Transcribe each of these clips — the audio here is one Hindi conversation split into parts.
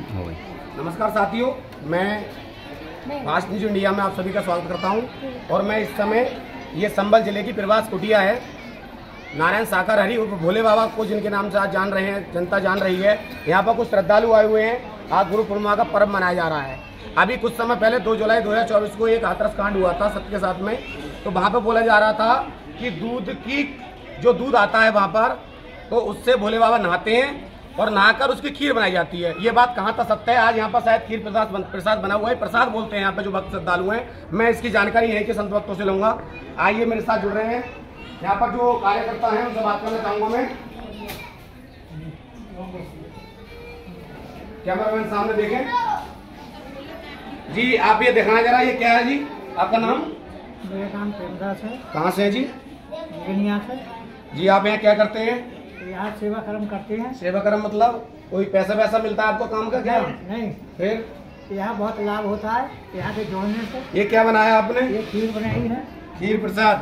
हो गई। नमस्कार साथियों, मैं फास्ट न्यूज इंडिया में आप सभी का स्वागत करता हूं और मैं इस समय ये संबल जिले की प्रवास कुटिया है। नारायण साकार हरि उर्फ भोले बाबा को जिनके नाम से आज जान रहे हैं, जनता जान रही है। यहाँ पर कुछ श्रद्धालु आए हुए हैं। आज गुरु पूर्णिमा का पर्व मनाया जा रहा है। अभी कुछ समय पहले 2 जुलाई 2024 को एक हाथरस कांड हुआ था सत्य के साथ में। तो वहाँ पर बोला जा रहा था कि दूध आता है वहाँ पर, तो उससे भोले बाबा नहाते हैं और नहाकर उसकी खीर बनाई जाती है। ये बात कहाँ तक सत्य है? आज यहाँ पर शायद खीर प्रसाद बना हुआ है। प्रसाद बोलते हैं यहाँ पे जो भक्त श्रद्धालु हैं। मैं इसकी जानकारी यहीं के संत भक्तों से लूंगा। आइए मेरे साथ जुड़ रहे हैं यहाँ पर जो कार्यकर्ता हैं, उनसे बात करना चाहूंगा मैं। कैमरामैन सामने देखें जी। आप ये दिखाना जरा, ये क्या है जी? आपका नाम? मेरा नाम प्रेमदास है। कहाँ से है जी? गिनिया से। जी आप यहाँ क्या करते हैं? यहाँ सेवा कर्म करते हैं। सेवा कर्म मतलब कोई पैसा मिलता है आपको काम का क्या? नहीं। फिर यहाँ बहुत लाभ होता है यहाँ के जोड़ने से। ये क्या बनाया आपने? ये खीर बनाई है, खीर प्रसाद।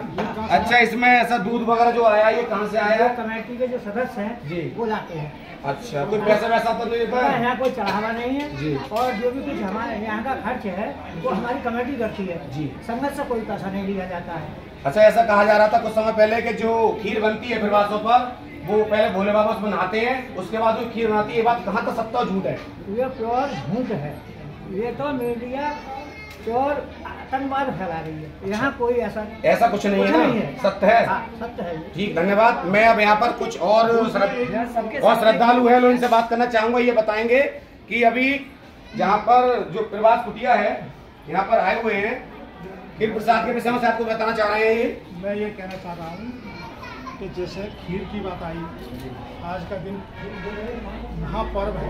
अच्छा, इसमें ऐसा दूध वगैरह जो आया ये कहाँ से आया? कमेटी के जो सदस्य हैं जी वो लाते हैं। अच्छा, कोई पैसा तो नहीं देता है? यहाँ कोई चढ़ावा नहीं है जी। और जो भी कुछ हमारे यहाँ का खर्च है वो हमारी कमेटी करती है जी। संगत से कोई पैसा नहीं लिया जाता है। अच्छा, ऐसा कहा जा रहा था कुछ समय पहले कि जो खीर बनती है प्रवासों पर, वो पहले भोले बाबा उसमें नहाते हैं, उसके बाद जो खीर बनाती है। ये बात कहाँ तक सत्य और झूठ है? ये प्योर झूठ है। ये तो मीडिया प्योर आतंकवाद फैला रही है। यहाँ कोई ऐसा कुछ नहीं है, सत्य है। सत्य है। ठीक, धन्यवाद। मैं अब यहाँ पर कुछ और श्रद्धालु है, उनसे बात करना चाहूंगा। ये बताएंगे कि अभी जहाँ पर जो प्रवास कुटिया है यहाँ पर आए हुए हैं, खीर प्रसाद के विषय में आपको बताना चाह रहे हैं। मैं ये कहना चाह रहा हूँ कि जैसे खीर की बात आई, आज का दिन महापर्व है।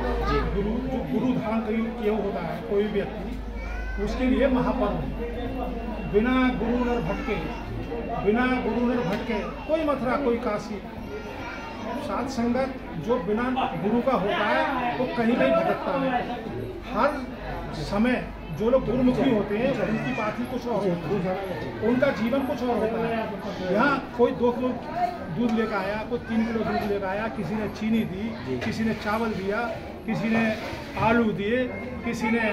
गुरु धारण किया होता है कोई व्यक्ति, उसके लिए महापर्व है। बिना गुरु नर भटके कोई मथुरा कोई काशी। साथ संगत जो बिना गुरु का होता है वो कहीं नहीं भटकता है। हर समय जो लोग गुरुमुखी होते हैं उनकी बात ही कुछ और होती है, उनका जीवन कुछ और होता है। यहाँ कोई 2 किलो दूध लेकर आया, कोई 3 किलो दूध लेकर आया, किसी ने चीनी दी, किसी ने चावल दिया, किसी ने आलू दिए, किसी ने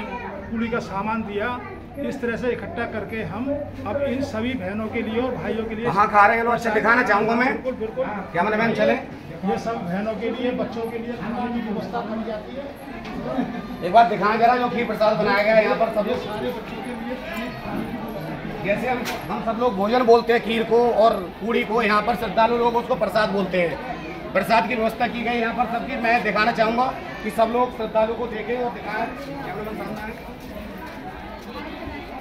पूरी का सामान दिया। इस तरह से इकट्ठा करके हम अब इन सभी बहनों के लिए और भाइयों के लिए कहाँ खा रहे हैं लोग? अच्छा, दिखाना चाहूंगा मैं। बिल्कुल कैमरामैन चले। ये सब बहनों के लिए, बच्चों के लिए खाने की व्यवस्था करी जाती है। एक बार दिखाना जरा जो खीर प्रसाद बनाया गया है यहाँ पर। सब सारे बच्चों के लिए जैसे हम सब लोग भोजन बोलते हैं खीर को और पूड़ी को, यहाँ पर श्रद्धालु लोग उसको प्रसाद बोलते हैं। प्रसाद की व्यवस्था की गई यहाँ पर सबकी। मैं दिखाना चाहूंगा कि सब लोग श्रद्धालु को देखें और दिखाएं।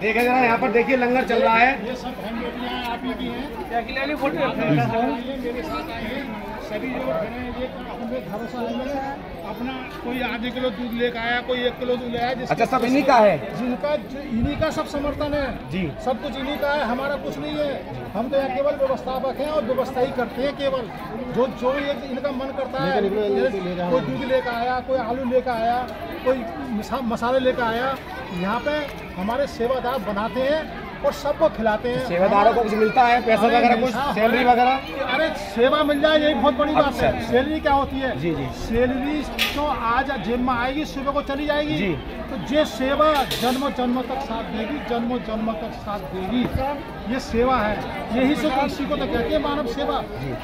देखें जरा, यहाँ पर देखिए लंगर चल रहा है। ये सब बहन बेटियाँ आप ही की हैं। मेरे साथ आए हैं सभी जो बहनें, ये अपने भरोसा है अपना। कोई आधे किलो दूध लेकर आया, कोई 1 किलो दूध ले आया। अच्छा, सब इन्हीं का है? जिनका इन्हीं का सब समर्थन है जी। सब कुछ इन्हीं का है, हमारा कुछ नहीं है। हम तो यहाँ केवल व्यवस्थापक हैं और व्यवस्था ही करते हैं। केवल जो इनका मन करता है, कोई दूध लेकर आया, कोई आलू लेकर आया, कोई मसाले लेकर आया, यहाँ पे हमारे सेवादार बनाते हैं और सबको खिलाते हैं। सेवादारों को कुछ मिलता है, पैसा वगैरह, कुछ सैलरी वगैरह? अरे सेवा मिल जाए यही बहुत बड़ी बात है। अच्छा। सैलरी क्या होती है? जी। सैलरी तो आज जेब में आएगी, सुबह को चली जाएगी जी। तो ये सेवा जन्म तक साथ देगी, जन्म तक साथ देगी। ये सेवा है, यही से इसी को तो कहते हैं मानव सेवा।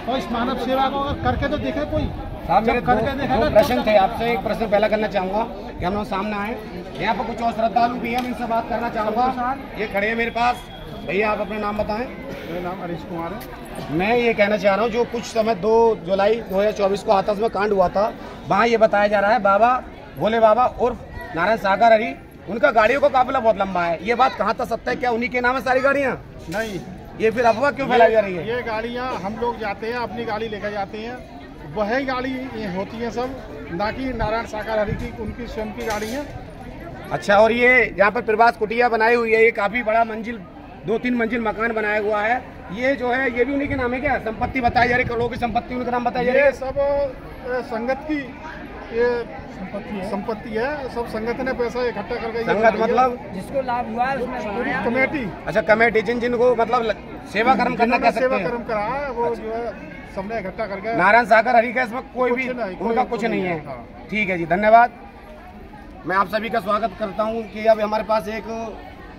और इस मानव सेवा को अगर करके तो देखे कोई। मेरे दो प्रश्न थे आपसे। एक प्रश्न पहला करना चाहूंगा कि हम लोग सामने आए, यहाँ पर कुछ और श्रद्धालु भी हैं, इनसे बात करना चाहूंगा। ये खड़े हैं मेरे पास। भैया आप अपना नाम बताएं। मेरा नाम हरीश कुमार है। मैं ये कहना चाह रहा हूँ, जो कुछ समय 2 जुलाई 2024 को हाथरस में कांड हुआ था, वहाँ ये बताया जा रहा है बाबा भोले बाबा उर्फ नारायण सागर हरि, उनका गाड़ियों का काफिला बहुत लंबा है। ये बात कहाँ तक सत्य है? क्या उन्हीं के नाम है सारी गाड़ियाँ? नहीं, ये फिर अफवाह क्यों फैलाई जा रही है? ये गाड़ियाँ हम लोग जाते हैं, अपनी गाड़ी लेकर जाते हैं, वही गाड़ी होती है सब, ना कि नारायण सागर हरि की उनकी स्वयं की गाड़ी है। अच्छा, और ये यहाँ पर प्रवास कुटिया बनाई हुई है, ये काफी बड़ा मंजिल 2-3 मंजिल मकान बनाया हुआ है। ये जो है ये भी उन्हीं के नाम है क्या? संपत्ति बताई जा रही, करोड़ों की संपत्ति उनका नाम बताई जा रही है? ये सब संगत की ये संपत्ति है। सब संगत ने पैसा इकट्ठा करके। संगत मतलब जिसको लाभ हुआ है उसमें कमेटी। अच्छा, कमेटी जिनको मतलब सेवा कर्म करना कह सकते हैं। सेवा कर्म करा है वो जो है सबने इकट्ठा करके। नारायण सागर हरि का इसमें कोई भी उनका कुछ नहीं है। ठीक है जी, धन्यवाद। मैं आप सभी का स्वागत करता हूं कि अब हमारे पास एक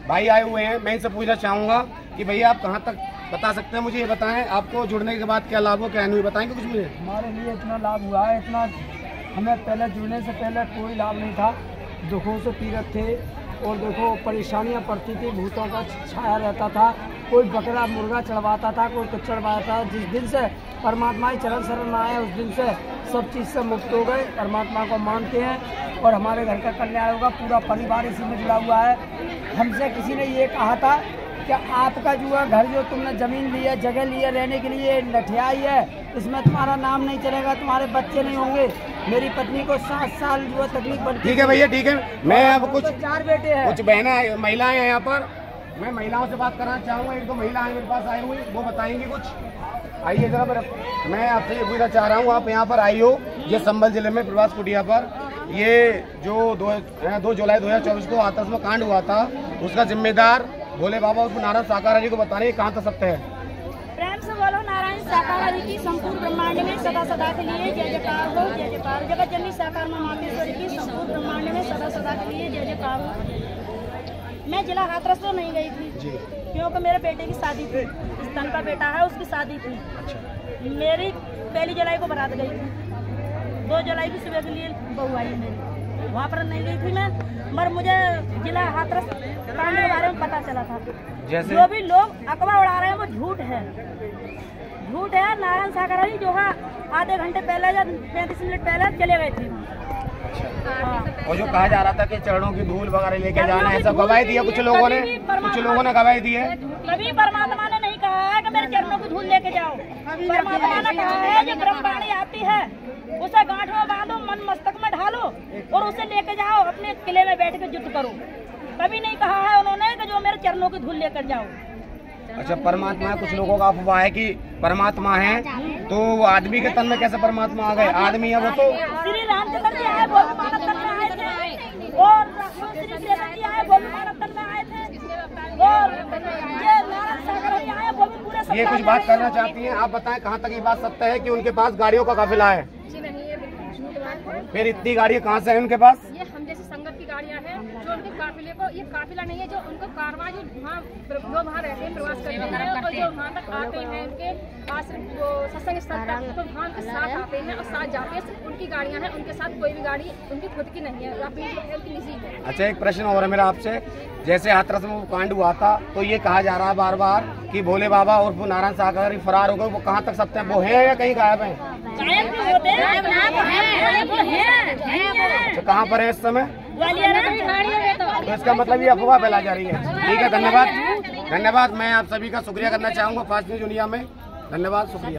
भाई आए हुए हैं। मैं इनसे पूछना चाहूँगा कि भैया आप कहाँ तक बता सकते हैं, मुझे ये बताएं, आपको जुड़ने के बाद क्या लाभ हो, क्या नहीं, बताएंगे कुछ मुझे? हमारे लिए इतना लाभ हुआ है, इतना हमें पहले जुड़ने से पहले कोई लाभ नहीं था। दुखों से पीड़ित थे और देखो परेशानियां पड़ती थी, भूतों का छाया रहता था, कोई बकरा मुर्गा चढ़वाता था, कोई कुछ चढ़वाता था। जिस दिन से परमात्मा ही चरण शरण आए उस दिन से सब चीज़ से मुक्त हो गए। परमात्मा को मानते हैं और हमारे घर का कल्याण होगा। पूरा परिवार इसी में जुड़ा हुआ है। हमसे किसी ने ये कहा था कि आपका जो है घर, जो तुमने ज़मीन ली है, जगह ली है रहने के लिए, लठियाई है, इसमें तुम्हारा नाम नहीं चलेगा, तुम्हारे बच्चे नहीं होंगे। मेरी पत्नी को 7 साल जो है तकलीफ बनती। ठीक है भैया, ठीक है। मैं अब कुछ 4 बेटे हैं, कुछ बहनें महिलाएं हैं यहाँ पर, मैं महिलाओं से बात करना चाहूँगा। एक दो महिलाएं मेरे पास आई हुई, वो बताएंगी कुछ। आइए जरा, मैं आपसे ये पूछना चाह रहा हूँ, आप यहाँ पर आई हो ये संभल जिले में प्रवास कुटिया पर, ये जो 2 जुलाई 2024 को हाथरस में कांड हुआ था, उसका जिम्मेदार भोले बाबा उर्फ नारायण साकारारी को बताने कहाँ तक सत्य है? प्रेम से बोलो, नारायण साकारारी की संपूर्ण ब्रह्मांड में सदा सदा के लिए जय जयकार हो, जय जयकार। जगत जननी साकार मां मातेश्वरी की संपूर्ण ब्रह्मांड में सदा सदा के लिए जय जयकार हो। मैं जिला हाथरस तो नहीं गई थी क्योंकि मेरे बेटे की शादी थी, स्तन का बेटा है, उसकी शादी थी। मेरी 1 जुलाई को बारात गई थी, 2 जुलाई की सुबह के लिए बहू आई मेरी, वहाँ पर नहीं गई थी मैं, मगर मुझे जिला हाथरस कांड के बारे में पता चला था। जैसे जो भी लोग अफवाह उड़ा रहे हैं वो झूठ है, झूठ है। नारायण साकारारी जो है आधे घंटे पहले या 35 मिनट पहले चले गए थे। और जो कहा जा रहा था कि चरणों की धूल वगैरह लेके जाना है, सब गवाही दी है कुछ लोगों ने गवाही दी है। कभी परमात्मा ने नहीं कहा है कि मेरे चरणों की धूल लेके जाओ। परमात्मा ने कहा है जो ब्रह्मवाणी आती है उसे गांठ में बांधो, मन मस्तक में ढालो और उसे लेके जाओ, अपने किले में बैठ के युद्ध करो। कभी नहीं कहा है उन्होंने कि जो मेरे चरणों की धूल लेकर जाओ। अच्छा, परमात्मा है, कुछ लोगों का अफवाह है कि परमात्मा है, तो वो आदमी के तन में कैसे परमात्मा आ गए? आदमी है वो तो श्री रामचंद्र जी आए, वो भी मानव तन में आए थे, और श्री कृष्ण जी आए, वो भी मानव तन में आए थे, और ये नारायण साकारारी आए, वो भी पूरे। ये कुछ बात करना चाहती हैं, आप बताएं कहाँ तक ये बात सत्य है कि उनके पास गाड़ियों का काफिला है? फिर इतनी गाड़ियाँ कहाँ से है उनके पास? ये हम जैसे संगत की गाड़ियाँ हैं जो उनके काफिले को, ये काफिला नहीं है, जो उनको कारवां जो वहाँ रहते हैं, प्रवास करते हैं और जो वहाँ तक आते हैं उनके पास सत्संग स्थल तक, तो वहाँ उनके साथ आते हैं और साथ जाते हैं। सिर्फ उनकी गाड़ियाँ हैं, उनके साथ कोई भी गाड़ी उनकी खुद की नहीं है, अपनी निजी है। अच्छा, एक प्रश्न और है मेरा आपसे, जैसे हाथरस में वो कांड हुआ था तो ये कहा जा रहा है बार बार कि भोले बाबा और नारायण साकारारी फरार हो गए, वो कहाँ तक सत्य है? वो है या कहीं गायब है? कहाँ पर है इस समय? तो इसका मतलब ये अफवाह फैला जा रही है। ठीक है, धन्यवाद। मैं आप सभी का शुक्रिया करना चाहूँगा फास्ट न्यूज इंडिया में। धन्यवाद, शुक्रिया।